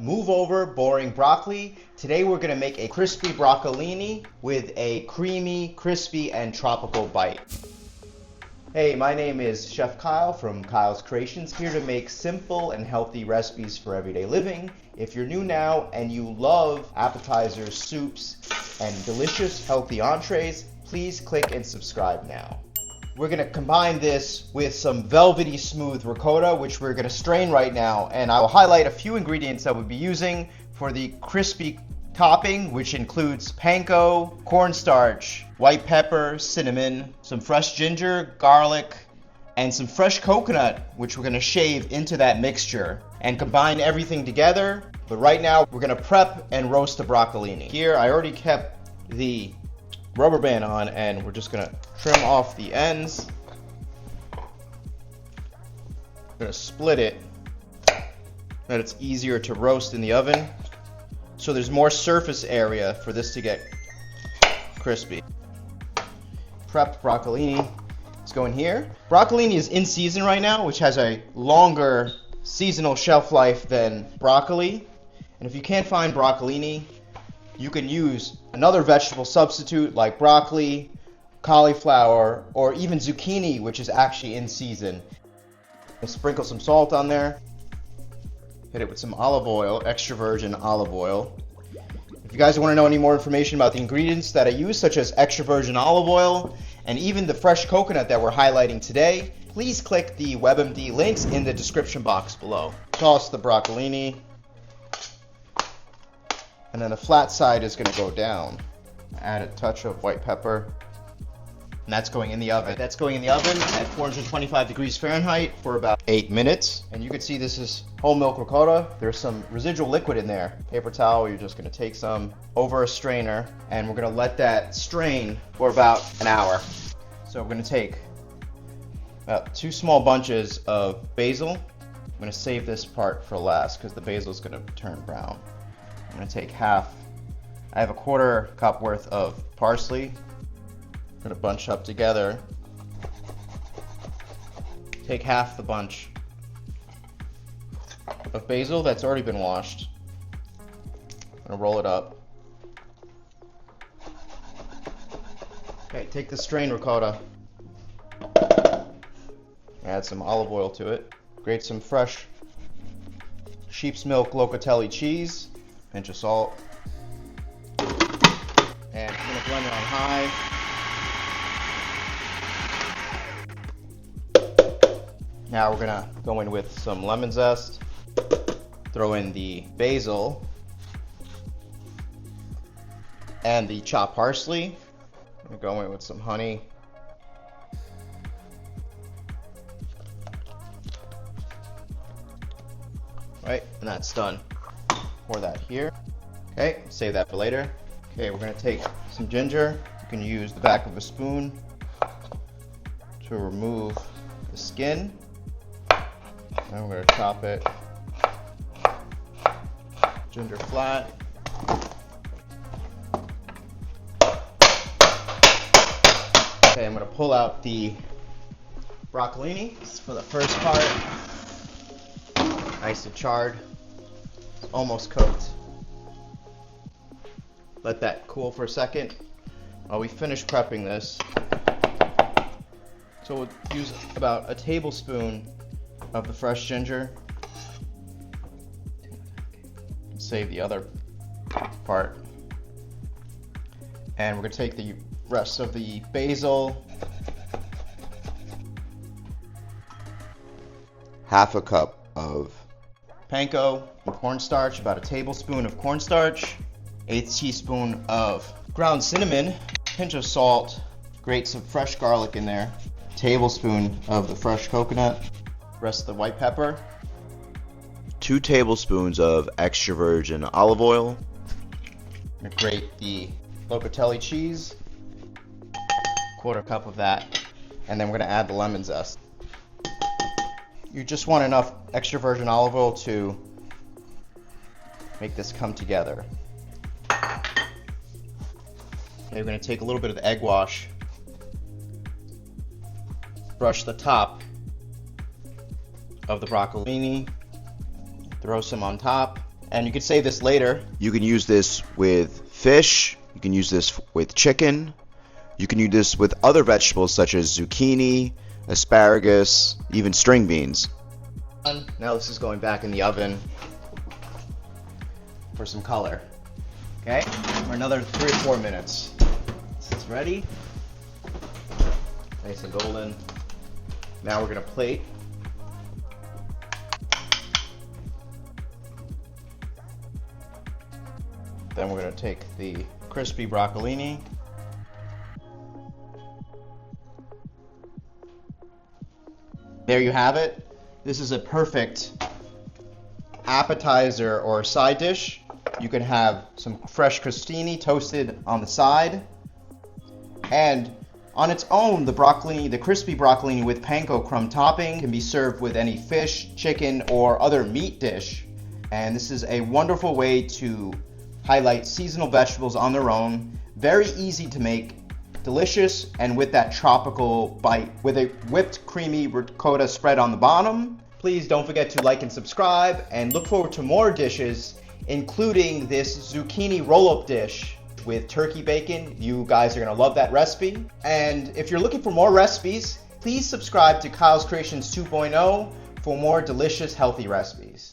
move over boring broccoli. Today we're gonna make a crispy broccolini with a creamy, crispy, and tropical bite. Hey, my name is Chef Kyle from Kyle's Creations, here to make simple and healthy recipes for everyday living. If you're new now and you love appetizers, soups, and delicious healthy entrees, please click and subscribe now. We're gonna combine this with some velvety smooth ricotta, which we're gonna strain right now, and I will highlight a few ingredients that we'll be using for the crispy topping, which includes panko, cornstarch, white pepper, cinnamon, some fresh ginger, garlic, and some fresh coconut, which we're gonna shave into that mixture and combine everything together. But right now, we're gonna prep and roast the broccolini. Here, I already kept the rubber band on, and we're just gonna trim off the ends. I'm gonna split it so that it's easier to roast in the oven, so there's more surface area for this to get crispy. Prepped broccolini is going here. Broccolini is in season right now, which has a longer seasonal shelf life than broccoli. And if you can't find broccolini, you can use another vegetable substitute like broccoli, cauliflower, or even zucchini, which is actually in season. And sprinkle some salt on there. Hit it with some olive oil, extra virgin olive oil. If you guys want to know any more information about the ingredients that I use, such as extra virgin olive oil and even the fresh coconut that we're highlighting today, please click the WebMD links in the description box below. Toss the broccolini, and then the flat side is going to go down. Add a touch of white pepper, and that's going in the oven. That's going in the oven at 425 degrees Fahrenheit for about 8 minutes. And you can see this is whole milk ricotta. There's some residual liquid in there. Paper towel, you're just going to take some over a strainer, and we're going to let that strain for about an hour. So we're going to take about 2 small bunches of basil. I'm going to save this part for last because the basil is going to turn brown. I'm going to take half. I have a 1/4 cup worth of parsley. I'm going to bunch up together. Take half the bunch of basil that's already been washed. I'm going to roll it up. Okay, take the strained ricotta. Add some olive oil to it. Grate some fresh sheep's milk Locatelli cheese. Pinch of salt. And I'm going to blend it on high. Now we're going to go in with some lemon zest. Throw in the basil and the chopped parsley. I'm going to go in with some honey. Right, and that's done. Pour that here. Okay, save that for later. Okay, we're going to take some ginger. You can use the back of a spoon to remove the skin. And we're going to chop it ginger flat. Okay, I'm going to pull out the broccolini for the first part. Nice and charred. It's almost cooked. Let that cool for a second while we finish prepping this. So we'll use about a tablespoon of the fresh ginger. Save the other part. And we're going to take the rest of the basil. Half a cup of panko and cornstarch, about a tablespoon of cornstarch, 1/8 teaspoon of ground cinnamon, pinch of salt, grate some fresh garlic in there, tablespoon of the fresh coconut, rest of the white pepper, 2 tablespoons of extra virgin olive oil. I'm going to grate the Locatelli cheese, 1/4 cup of that, and then we're going to add the lemon zest. You just want enough extra virgin olive oil to make this come together. Okay, we're going to take a little bit of the egg wash, brush the top of the broccolini, throw some on top, And you could save this later. You can use this with fish. You can use this with chicken. You can use this with other vegetables such as zucchini, asparagus, even string beans. Now this is going back in the oven for some color. Okay, for another 3 or 4 minutes. This is ready. Nice and golden. Now we're gonna plate. Then we're gonna take the crispy broccolini. There you have it. This is a perfect appetizer or side dish. You can have some fresh crostini toasted on the side. And on its own, the broccolini, the crispy broccolini with panko crumb topping can be served with any fish, chicken, or other meat dish. And this is a wonderful way to highlight seasonal vegetables on their own. Very easy to make, delicious, and with that tropical bite with a whipped creamy ricotta spread on the bottom. Please don't forget to like and subscribe, and look forward to more dishes, including this zucchini roll-up dish with turkey bacon. You guys are gonna love that recipe. And if you're looking for more recipes, please subscribe to Kyle's Creations 2.0 for more delicious, healthy recipes.